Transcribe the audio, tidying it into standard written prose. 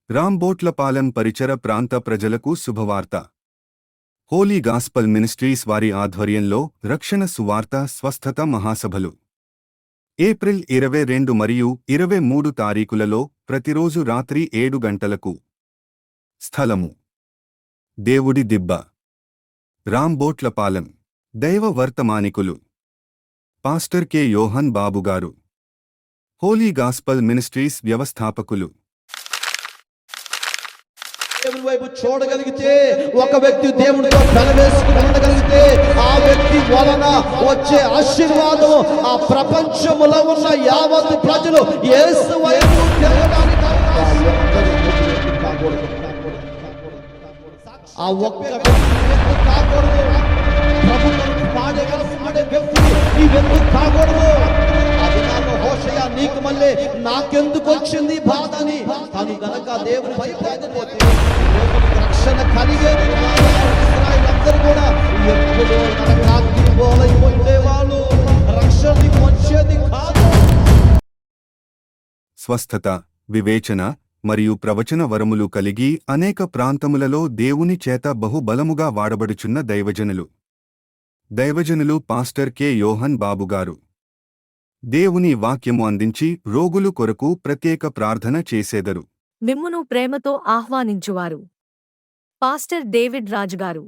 రాంబోట్లపాలెం పరిసర ప్రాంత ప్రజలకు శుభవార్త. హోలీ గాస్పల్ మినిస్ట్రీస్ వారి ఆధ్వర్యంలో రక్షణ సువార్త స్వస్థత మహాసభలు ఏప్రిల్ 22 మరియు 23 తారీఖులలో ప్రతిరోజు రాత్రి 7 గంటలకు. స్థలము: దేవుడి దిబ్బ, రాంబోట్లపాలెం. దైవ వర్తమానికులు: పాస్టర్ కె. యోహన్ బాబుగారు, హోలీ గాస్పల్ మినిస్ట్రీస్ వ్యవస్థాపకులు. దేవుని వైపు చూడగలిగితే, ఒక వ్యక్తి దేవునితో బలవేసుకుని ఉండగలిగితే, ఆ వ్యక్తి వలన వచ్చే ఆశీర్వాదం ఆ ప్రపంచములో ఉన్న యావత్ ప్రజలు యేసు వైపు తిరగడానికి ఆ ఒక్క వ్యక్తి కాకూడదు. ప్రభు పాడే వ్యక్తి ఈ వ్యక్తి కాకూడదు. హోషయ నీకు మళ్ళీ నాకెందుకు వచ్చింది బాధ అని తను గనక దేవుని భయపడకపోతే రక్షణ కలిగేది. ఇశ్రాయేలందరూ కూడా ఎప్పుడో నరకాగ్ని పోలైపోయేవాళ్ళు, రక్షణకి వచ్చేది కాదు. స్వస్థత, వివేచన మరియు ప్రవచన వరములు కలిగి అనేక ప్రాంతములలో దేవుని చేత బహుబలముగా వాడబడుచున్న దైవజనులు పాస్టర్ కె. యోహన్ బాబుగారు దేవుని వాక్యము అందించి రోగులు కొరకు ప్రత్యేక ప్రార్థన చేసేదరు. మిమ్మును ప్రేమతో ఆహ్వానించువారు పాస్టర్ డేవిడ్ రాజుగారు.